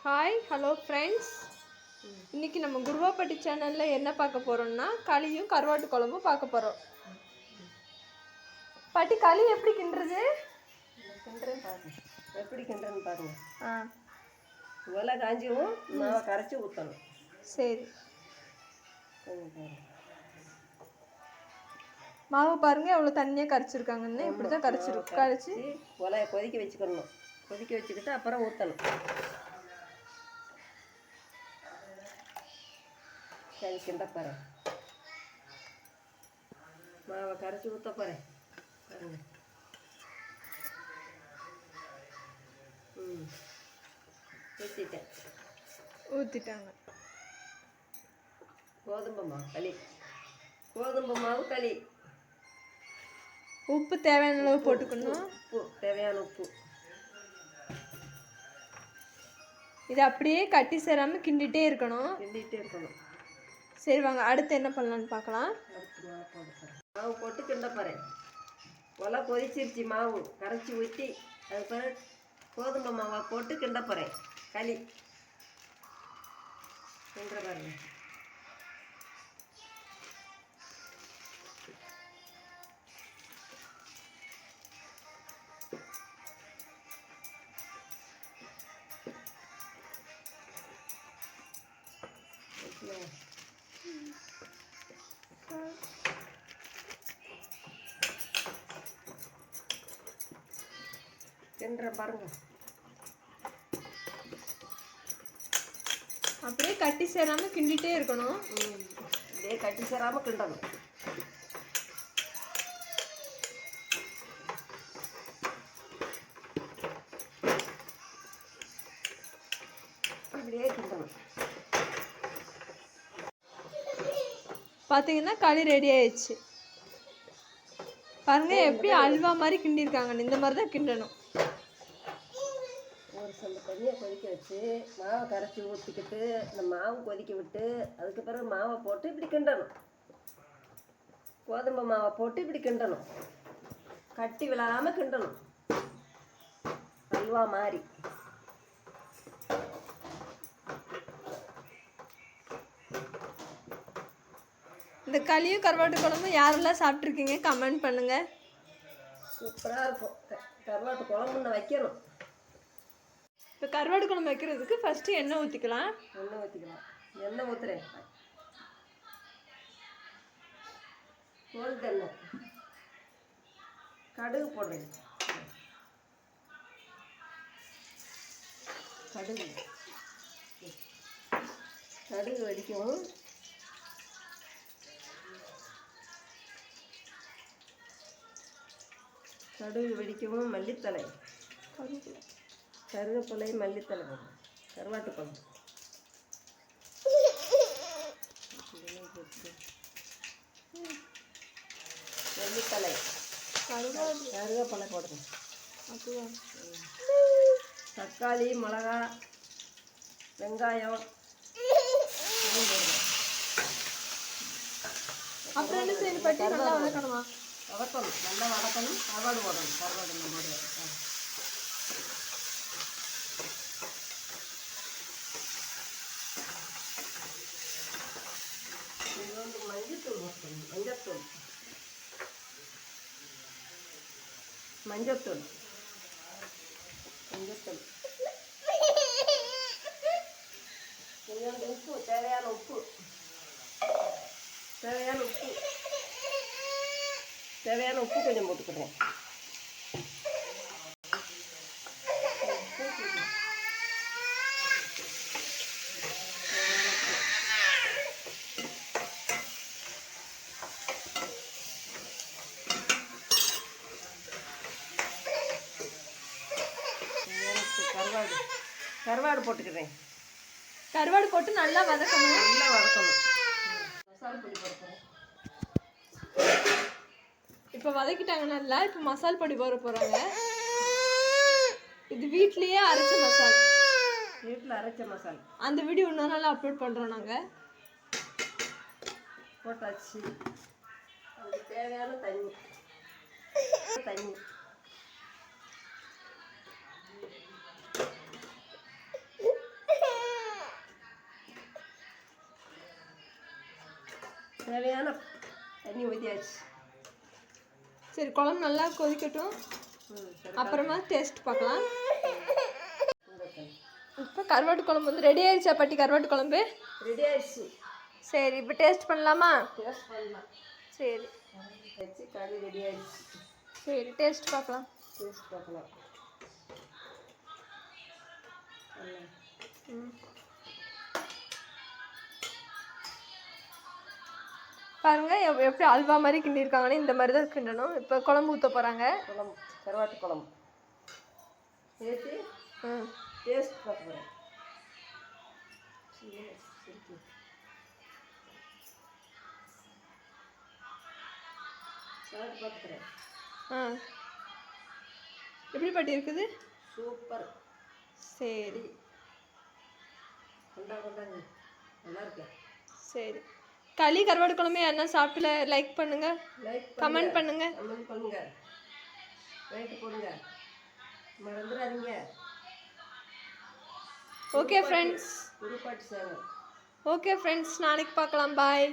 Hi hello friends, இன்றைக்கி நம்ம குருவாப்பட்டி சேனலில் என்ன பார்க்க போகிறோம்னா களியும் கருவாட்டு குழம்பும் பார்க்க போகிறோம். பாட்டி, களி எப்படி கிண்டுறது? கிண்டுறேன் பாருங்க. எப்படி கிண்டுறேன்னு பாருங்கள். உலை காஞ்சியும் மாவை கரைச்சி ஊற்றணும். சரி, மாவு பாருங்கள் எவ்வளோ தண்ணியாக கரைச்சிருக்காங்கன்னு. இப்படி தான் கரைச்சி உலையை கொதிக்க வச்சுக்கணும். கொதிக்க வச்சுக்கிட்டு அப்புறம் ஊற்றணும். சரி, கிண்ட போகிறேன். மாவை கரைச்சி ஊற்ற போகிறேன் பாருங்க. ஊற்றிட்டாங்க. கோதுமை மாவு களி, கோதுமை மாவு களி. உப்பு தேவையான அளவு போட்டுக்கணும். உப்பு தேவையான உப்பு. இது அப்படியே கட்டி சேராமல் கிண்டிகிட்டே இருக்கணும். சரி வாங்க, அடுத்து என்ன பண்ணலான்னு பார்க்கலாம். மாவு போட்டு கிண்ட போகிறேன். ஒலை கொதிச்சிருச்சு, மாவு கரைச்சி ஊற்றி அது பிறகு கோதுமை மாவை போட்டு கிண்ட போகிறேன். களி கிண்டுற பாருங்க. கிண்டுற பாருங்க. அப்படியே கட்டி சேராமல் கிண்டிகிட்டே இருக்கணும். அப்படியே கட்டி சேராமல் கிண்டணும். அப்படியே கிண்டணும். பார்த்தீங்கன்னா களி ரெடி ஆயிடுச்சு. பாருங்க எப்படி அல்வா மாதிரி கிண்டிருக்காங்க. இந்த மாதிரி தான் கிண்டணும். ஒரு சொந்த தண்ணியை கொதிக்க வச்சு மாவை கரைச்சி ஊற்றிக்கிட்டு இந்த மாவு கொதிக்க விட்டு அதுக்கு பிறகு மாவை போட்டு இப்படி கிண்டணும். கோதுமை மாவை போட்டு இப்படி கிண்டணும். கட்டி விழாமல் கிண்டணும். அல்வா மாதிரி. இந்த களியும் கருவாட்டு குழம்பும் யாரெல்லாம் சாப்பிட்ருக்கீங்க கமெண்ட் பண்ணுங்கள். சூப்பராக இருக்கும். கருவாட்டு குழம்புன்னு வைக்கணும். இப்போ கருவாட்டு குழம்பு வைக்கிறதுக்கு ஃபஸ்ட்டு எண்ணெய் ஊற்றிக்கலாம். எண்ணெய் ஊற்றுறேன். எண்ணெய் கடுகு போடுறேன். கடுகு வெடிக்கும். கடுகு வெடிக்கவும் மல்லித்தலை, கருவேப்பிலை, மல்லித்தலை போடும். கருவாட்டு குழம்பு மல்லித்தலை, கருவேப்பிலை போடுங்க. தக்காளி, மிளகா, வெங்காயம் அப்புறம் என்ன செய்யணும் பாட்டி? நல்லா வதக்கணுமா? வதக்கணும், நல்லா வதக்கணும். கருவாடு போடணும். கருவாடு நம்ம போடுவேன். இது வந்து மஞ்சத்தூள் போடணும். மஞ்சத்தூள் கொஞ்சோண்டு உப்பு, தேவையான உப்பு கொஞ்சம் போட்டுக்கிறேன். கருவாடு போட்டுக்கிறேன். கருவாடு போட்டு நல்லா வதக்கணும். மசாலா பொடி போட்டுக்கிறேன். இப்போ வதக்கிட்டாங்க நல்லா. இப்போ மசால் பொடி போட போகிறாங்க. இது வீட்லேயே அரைச்ச மசால். வீட்டில் அரைச்ச மசாலா. அந்த வீடியோ இன்னொரு நாள் அப்லோட் பண்ணுறோம். நாங்கள் போட்டாச்சு. அதுக்கு தேவையான தண்ணி. தேவையான தண்ணி ஊற்றியாச்சு. சரி குழம்பு நல்லா கொதிக்கட்டும், சரி அப்புறமா டேஸ்ட் பார்க்கலாம். இந்த தண்ணி இப்போ கருவாட்டு குழம்பு வந்து ரெடி ஆயிடுச்சா பாட்டி? கருவாட்டு குழம்பு ரெடி ஆயிடுச்சு. சரி இப்போ டேஸ்ட் பண்ணலாமா? டேஸ்ட் பண்ணலாம். சரி வச்சு கறி ரெடி ஆயிடுச்சு. சரி டேஸ்ட் பார்க்கலாம். டேஸ்ட் பார்க்கலாம். பாருங்க எப்படி அல்வா மாதிரி கிண்டியிருக்காங்கன்னு இந்த மாதிரி தான் கிண்டணும். இப்போ குழம்பு ஊற்ற போகிறாங்க. குழம்பு கருவாட்டு குழம்பு சேர்த்து டேஸ்ட் பார்க்க போகிறேன். சாப்பிட்டு பார்க்குறேன். எப்படி பாட்டி இருக்குது? சூப்பர். சரி கொண்டாங்க நல்லா இருக்கு. சரி களி கருவாடு குழம்பு யாருன்னா சாப்பிட்டு லைக் பண்ணுங்க, கமெண்ட் பண்ணுங்க, கமெண்ட் பண்ணுங்க, லைக் போடுங்க, மறந்துடாதீங்க. ஓகே ஃப்ரெண்ட்ஸ், புதுப்பாட்டு சேனல். ஓகே ஃப்ரெண்ட்ஸ், நாளைக்கு பார்க்கலாம். பாய்.